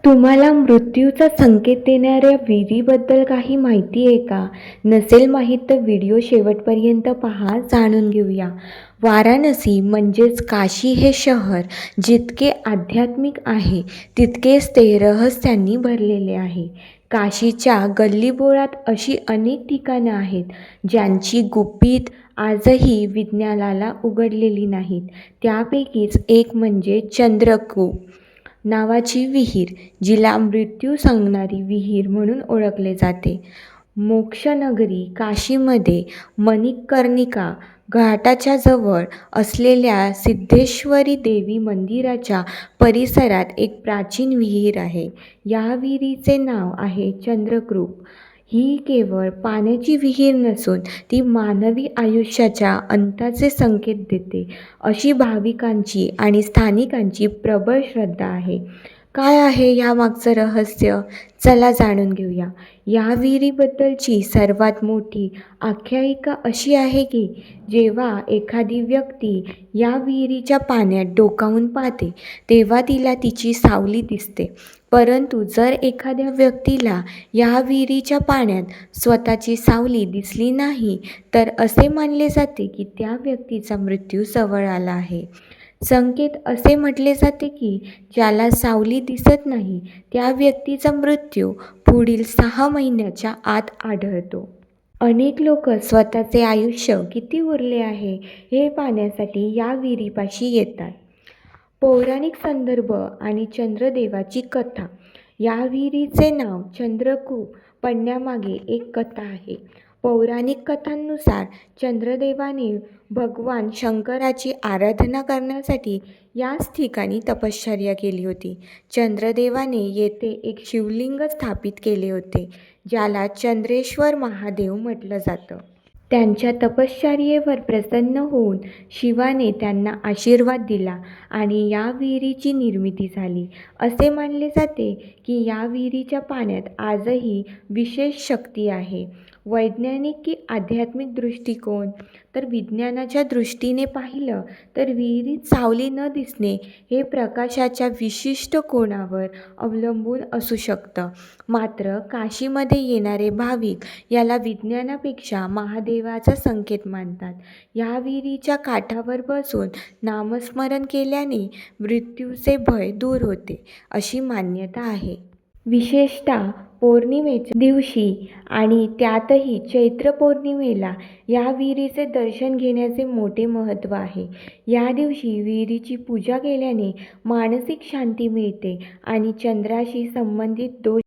तुम्हाला मृत्यूचा संकेत देणाऱ्या विहिरीबद्दल काही माहिती आहे का? नसेल माहीत तर व्हिडिओ शेवटपर्यंत पहा, जाणून घेऊया. वाराणसी म्हणजेच काशी हे शहर जितके आध्यात्मिक आहे, तितकेच ते रहस्यांनी भरलेले आहे. काशीच्या गल्लीबोळात अशी अनेक ठिकाणं आहेत, ज्यांची गुपित आजही विज्ञानाला उघडलेली नाहीत. त्यापैकीच एक म्हणजे चंद्रकूप नावाची विहीर, जिला मृत्यू सांगणारी विहीर म्हणून ओळखले जाते. मोक्षनगरी काशीमध्ये मणिकर्णिका घाटाच्या जवळ असलेल्या सिद्धेश्वरी देवी मंदिराच्या परिसरात एक प्राचीन विहीर आहे. या विहिरीचे नाव आहे चंद्रकूप. ही केवळ पाण्याची विहीर नसून ती मानवी आयुष्याच्या अंताचे संकेत देते, अशी भाविकांची आणि स्थानिकांची प्रबळ श्रद्धा आहे. काय आहे यामागचं रहस्य? चला जाणून घेऊया. या विहिरीबद्दलची सर्वात मोठी आख्यायिका अशी आहे की जेव्हा एखादी व्यक्ती या विहिरीच्या पाण्यात डोकावून पाहते, तेव्हा तिला तिची सावली दिसते. परंतु जर एखाद्या व्यक्तीला या विहिरीच्या पाण्यात स्वतःची सावली दिसली नाही, तर असे मानले जाते की त्या व्यक्तीचा मृत्यू जवळ आला आहे. संकेत असे म्हटले जाते की ज्याला सावली दिसत नाही, त्या व्यक्तीचा मृत्यू पुढील 6 महिन्याच्या आत आढळतो. अनेक लोक स्वतःचे आयुष्य किती उरले आहे हे पाहण्यासाठी या विहिरीपाशी येतात. पौराणिक संदर्भ आणि चंद्रदेवाची कथा. या विहिरीचे नाव चंद्रकूप पडण्यामागे एक कथा आहे. पौराणिक कथांनुसार चंद्रदेवाने भगवान शंकराची आराधना करण्यासाठी याच ठिकाणी तपश्चर्या केली होती. चंद्रदेवाने येथे एक शिवलिंग स्थापित केले होते, ज्याला चंद्रेश्वर महादेव म्हटलं जातं. त्यांच्या तपश्चर्येवर प्रसन्न होऊन शिवाने त्यांना आशीर्वाद दिला आणि या विहिरीची निर्मिती झाली. असे मानले जाते की या विहिरीच्या पाण्यात आजही विशेष शक्ती आहे. वैज्ञानिक की आध्यात्मिक दृष्टिकोन. तर विज्ञानाच्या दृष्टीने पाहिलं तर विहिरीत सावली न दिसणे हे प्रकाशाच्या विशिष्ट कोनावर अवलंबून असू शकतं. मात्र काशीमध्ये येणारे भाविक याला विज्ञानापेक्षा महादेवाचा संकेत मानतात. या विहिरीच्या काठावर बसून नामस्मरण केल्याने मृत्यूचे भय दूर होते, अशी मान्यता आहे. विशेषतः पौर्णिमेच्या दिवशी आणि त्यातही चैत्र पौर्णिमेला या विहिरीचे दर्शन घेण्याचे मोठे महत्त्व आहे. या दिवशी विहिरीची पूजा केल्याने मानसिक शांती मिळते आणि चंद्राशी संबंधित दोष